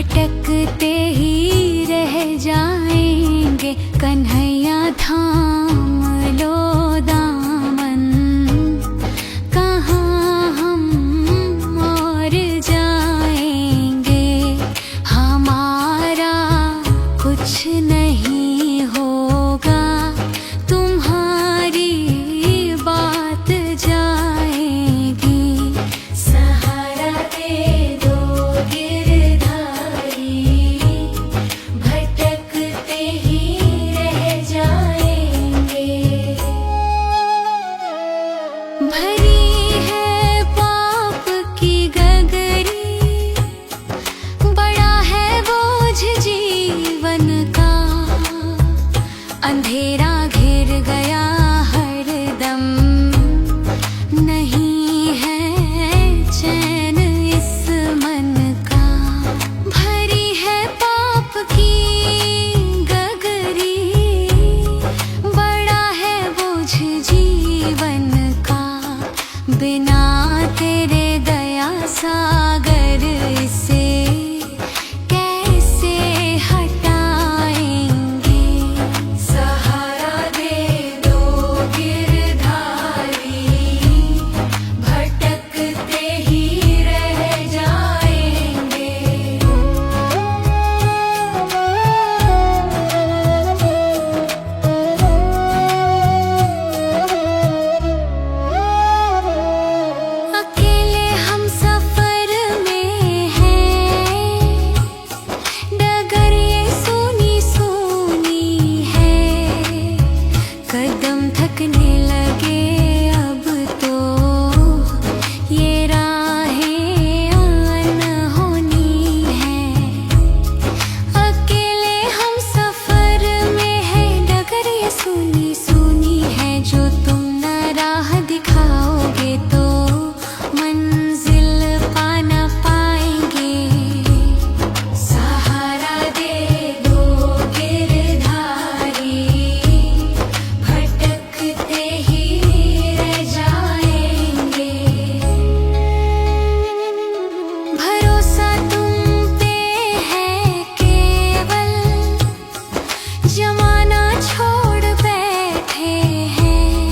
भटकते ही रह जाएंगे। कन्हैया थाम लो दामन, कहाँ हम और जाएंगे। हमारा कुछ नहीं होगा, तुम्हारी बात जाएगी। सहारा दे दो गिरधारी, भटकते ही रह जाएंगे। भरी है पाप की गगरी, बड़ा है बोझ जीवन का। अंधेरा घिर गया हरदम, नहीं है चैन इस मन का। भरी है पाप की गगरी, बड़ा है बोझ जीवन का। बिना तेरे दया सागर इसे कैसे हटाएंगे। सहारा दे दो गिरधारी, भटकते ही रह जाएंगे। अकेले हम सफर में हैं, डगर ये सूनी सूनी है। कदम थकने लगे अब तो, ये राहें अनहोनी हैं। अकेले हम सफर में हैं, डगर ये सूनी सूनी है। जो तुम न राह दिखाओगे तो मंजिल पा न पाएंगे। सहारा दे दो गिरधारी, भटकते ही रह जाएंगे। भरोसा तुम पे है केवल, जमाना छोड़ बैठे हैं।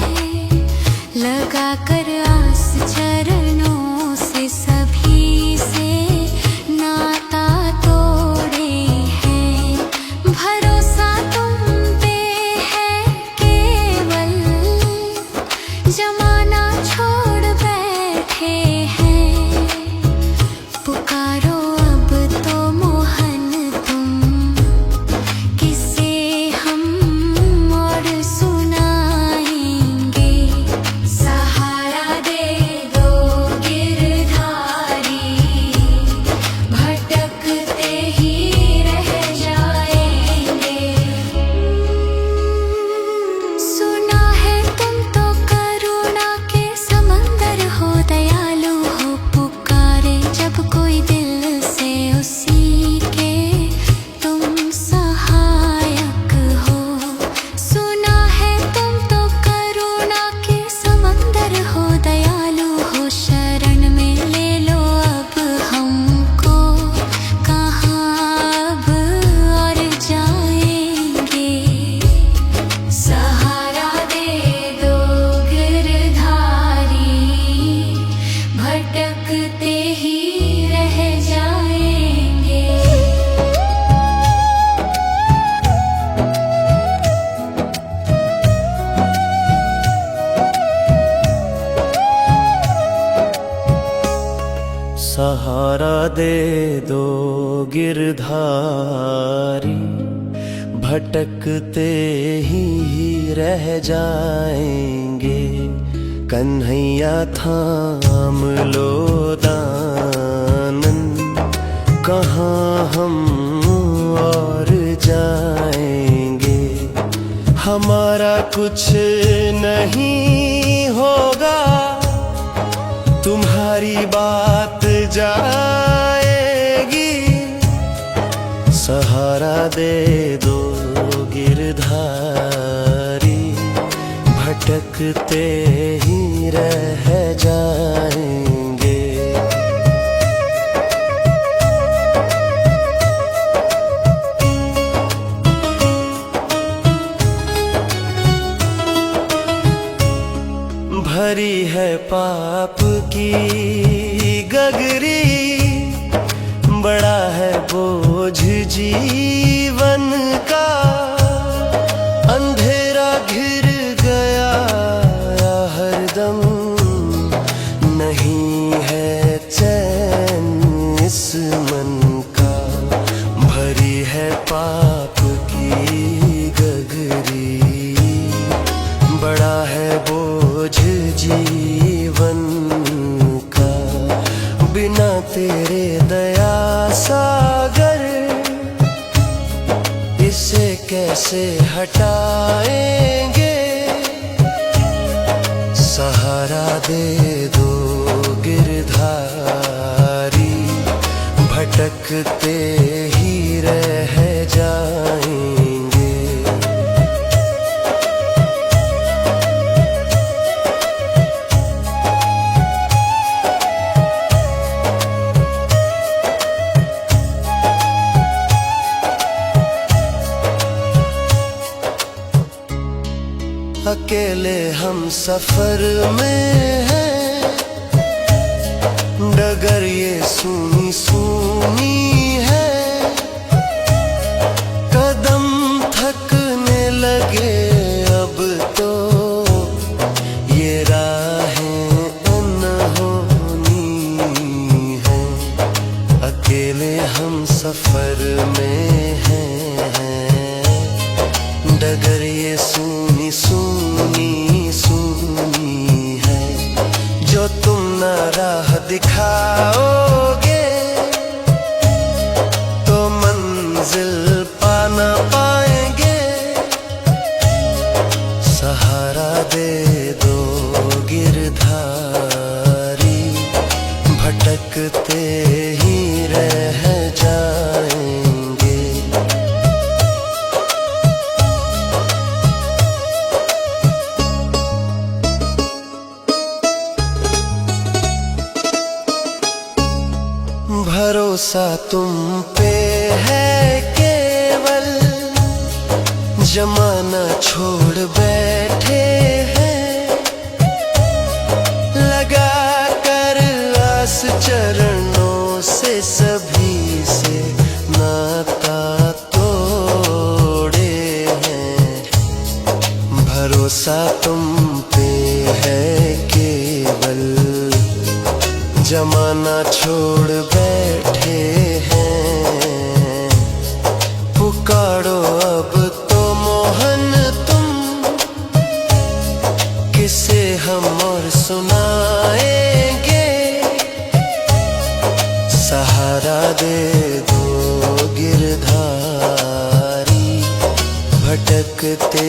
लगा कर आस चरणों से, सभी से नाता तोड़े हैं। भरोसा तुम पे है केवल, जमाना छोड़ बैठे हैं। पुकारो अब तो मोहन तुम, किसे हम और सुनाएंगे। सहारा दे दो गिरधारी, भटकते ही रह जाएंगे। सुना है तुम तो करुणा के समंदर हो, दयालु हो। पुकारे जब कोई दिल से, उसी के तुम सहायक हो। सुना है तुम तो करुणा के समंदर हो, दयालु हो। शरण में ले लो अब हमको, कहाँ अब और जाएंगे। सहारा दे दो गिरधारी, भटकते ही रह जाएंगे। सहारा दे दो गिरधारी, भटकते ही रह जाएंगे। कन्हैया थाम लो दामन, कहाँ हम और जाएंगे। हमारा कुछ नहीं होगा, तुम्हारी बात जाएगी। सहारा दे दो गिरधारी, भटकते ही रह जाएंगे। जीवन का अंधेरा घिर गया हरदम, नहीं है चैन इस मन का, भरी है पाप की गगरी, बड़ा है बोझ जीवन का, बिना तेरे दया सागर इसे कैसे हटाएंगे। सहारा दे दो गिरधारी, भटकते ही रह जाएंगे। अकेले हम सफर में हैं, डगर ये सूनी सूनी है, कदम थकने लगे अब तो, ये राहें अनहोनी है। अकेले हम सफर में हैं, डगर ये सूनी सूनी सूनी है, जो तुम न राह दिखाओगे तो मंजिल पा न पाएंगे। सहारा दे दो गिरधारी, भटकते ही रह जाएंगे। भरोसा तुम पे है केवल, जमाना छोड़ बैठे हैं, लगा कर आस चरणों से सभी से नाता तोड़े हैं। भरोसा तुम पे है केवल, जमाना छोड़ बैठे हैं, पुकारो अब तो मोहन तुम, किसे हम और सुनाएंगे। सहारा दे दो गिरधारी, भटकते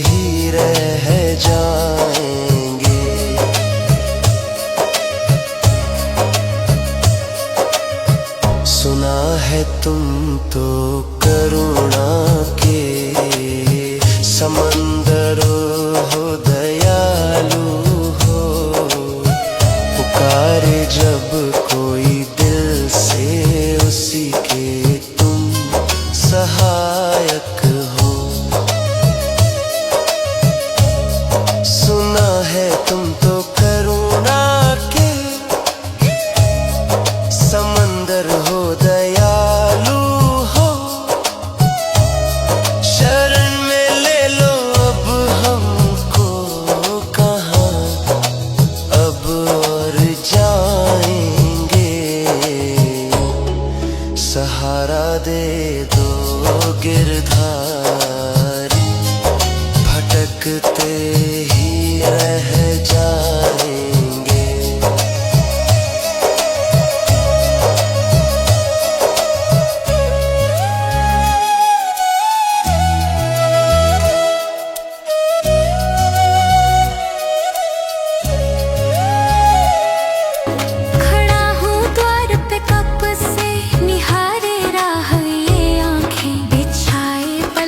ही रह जाएंगे। सुना है तुम तो करुणा के समंदर हो, दयालु हो, पुकारे जब कोई दिल से उसी के तुम सहायक हो। सुना है तुम तो करुणा के समंदर हो, दयालु हो, शरण में ले लो अब हमको, कहाँ अब और जाएंगे। सहारा दे दो गिरधारी, भटकते ही रह जाएंगे। खड़ा हूँ द्वार पे कब से, निहारे राह ये आंखें, बिछाए पल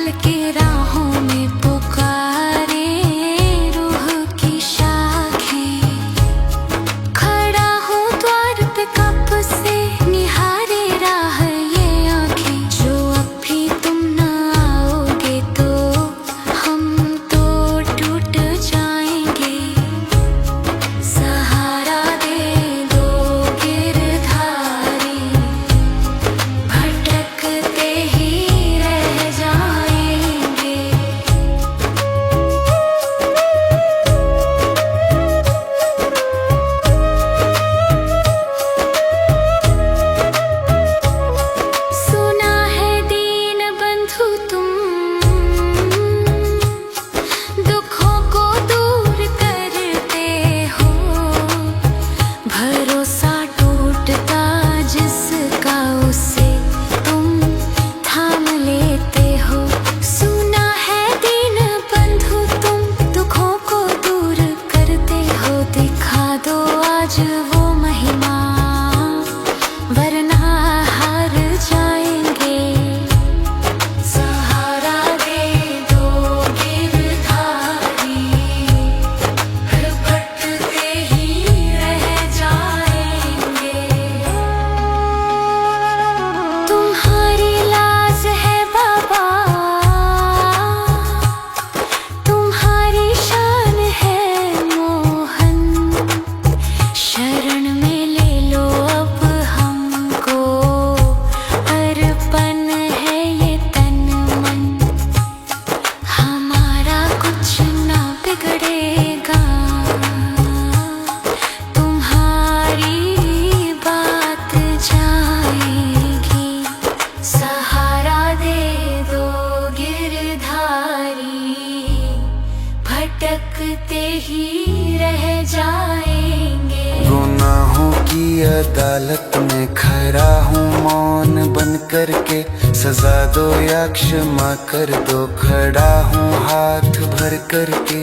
अदालत में खड़ा हूँ मौन बन कर के, सजा दो या क्षमा कर दो, खड़ा हूँ हाथ भर कर के।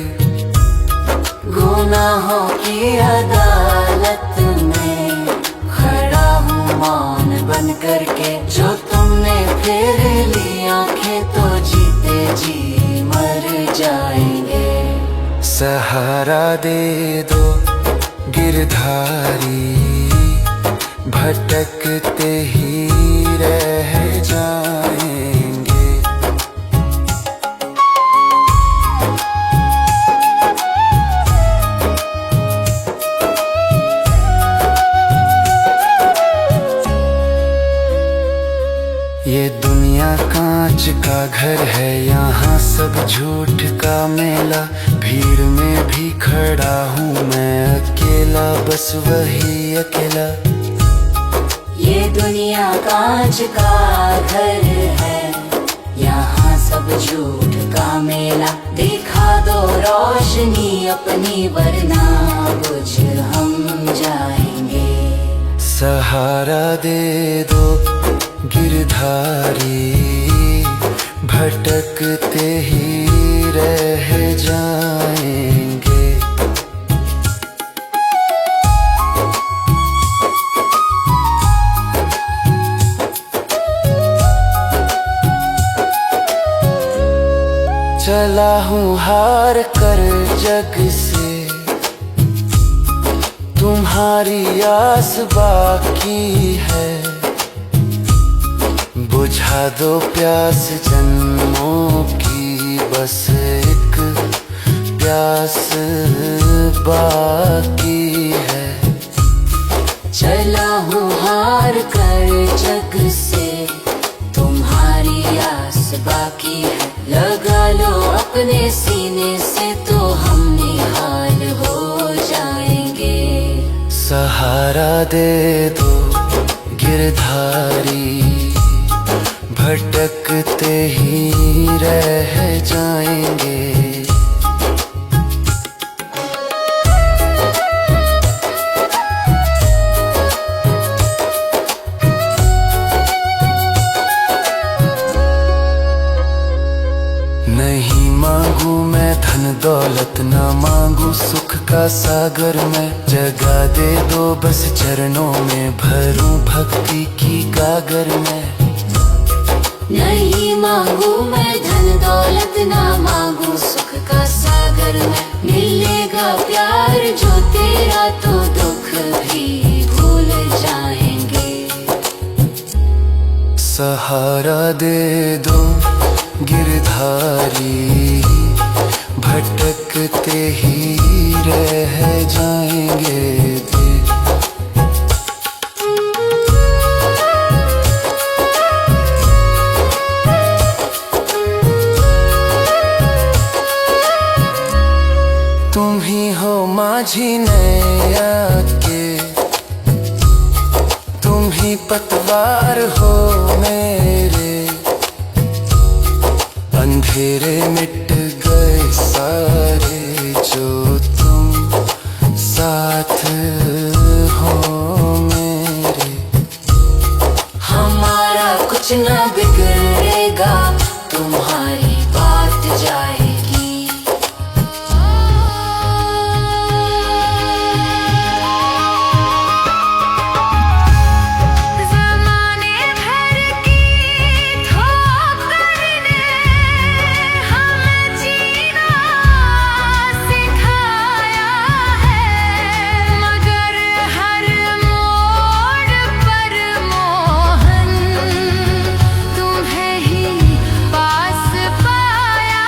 गुनाहों की अदालत में खड़ा हूँ मौन बन कर के, जो तुमने फेर ली आंखें तो जीते जी मर जाएंगे। सहारा दे दो गिरधारी, भटकते ही रह जाएंगे। ये दुनिया कांच का घर है, यहाँ सब झूठ का मेला, भीड़ में भी खड़ा हूँ मैं अकेला, बस वही अकेला। ये दुनिया कांच का घर है, यहाँ सब झूठ का मेला, दिखा दो रोशनी अपनी वरना बुझ हम जाएंगे। सहारा दे दो गिरधारी, भटकते ही रह जाएंगे। चला हूँ हार कर जग से, तुम्हारी आस बाकी है, बुझा दो प्यास जन्मों की, बस एक प्यास बाकी है। चला हूँ हार कर जग से, तुम्हारी आस बाकी है, लगा लो अपने सीने से तो हम निहाल हो जाएंगे। सहारा दे दो गिरधारी, भटकते ही रह जाएंगे। नहीं मांगू मैं धन दौलत, ना मांगू सुख का सागर मैं, जगा दे दो बस चरणों में, भरूं भक्ति की गागर में। नहीं मांगू मैं धन दौलत, ना मांगू सुख का सागर मैं, मिलेगा प्यार जो तेरा तो दुख भी भूल जाएंगे। सहारा दे दो गिरधारी, भटकते ही रह जाएंगे। तुम ही हो माझी नैया के, तुम ही पतवार हो मेरे, अंधेरे मिट गए सारे जो तुम साथ हो मेरे। हमारा कुछ ना बिगड़ेगा, तुम्हारी बात जाएगी। पास पाया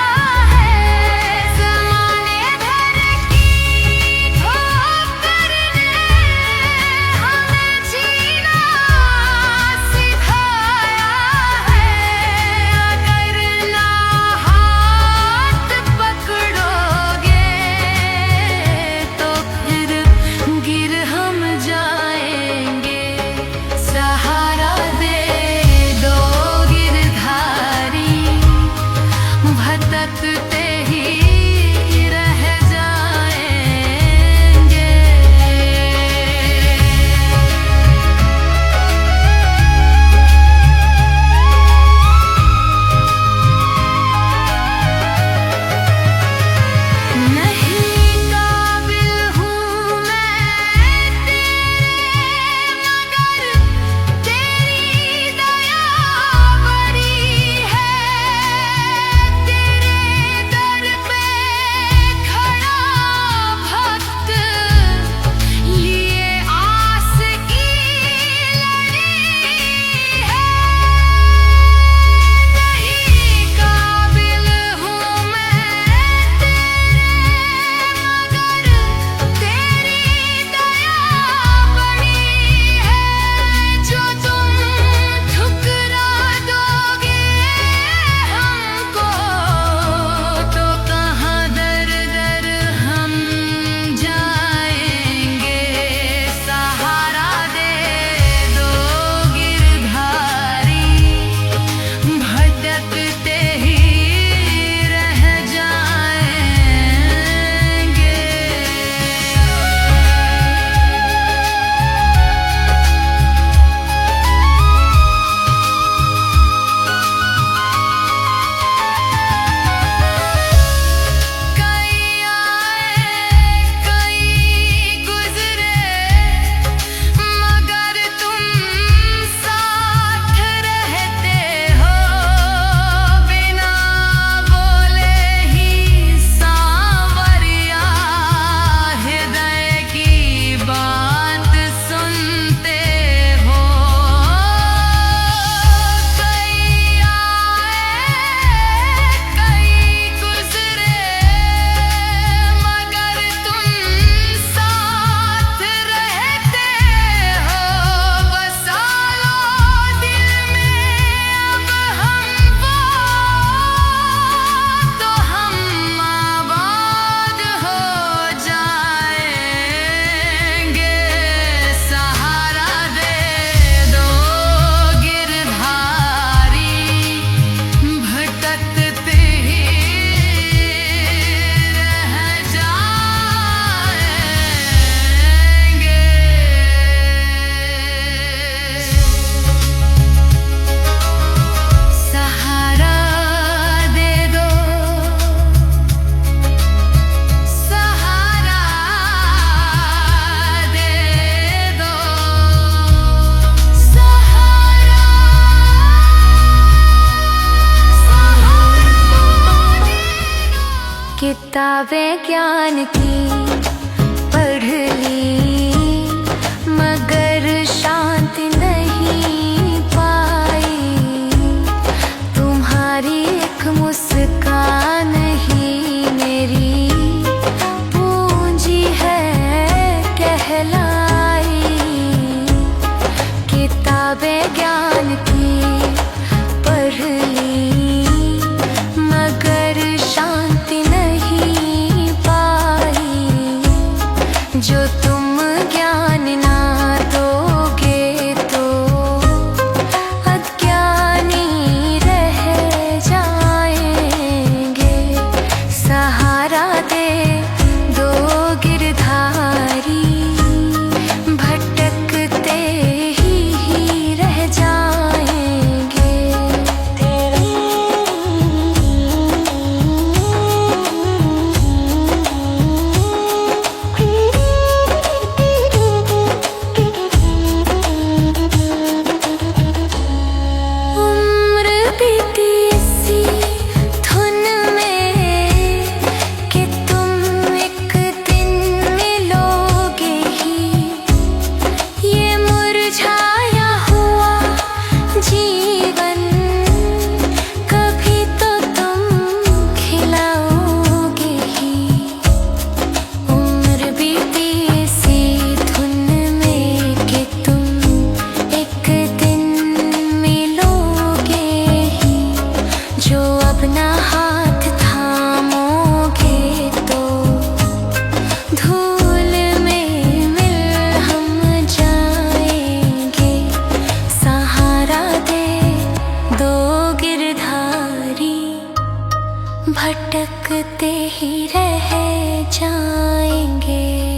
किताबें ज्ञान की पढ़ ली मगर शांति नहीं पाई। तुम्हारी एक मुस्कान ही मेरी पूंजी है कहलाई। किताबें ज्ञान की पढ़ ली मगर शांति नहीं पाई। जो तुम ज्ञान ना दोगे तो अज्ञानी रह जाएंगे। सहारा दे दो गिरधारी भटकते ही रह जाएंगे। उम्र बीती इसी धुन में कि तुम एक दिन मिलोगे ही। ये मुरझाया हुआ जीवन कभी तो तुम खिलाओगे ही। उम्र बीती इसी धुन में कि तुम एक दिन मिलोगे ही। जो अब ना हाथ थामोगे तो धूल में मिल हम जाएंगे। सहारा दे दो गिरधारी भटकते ही रह जाएंगे।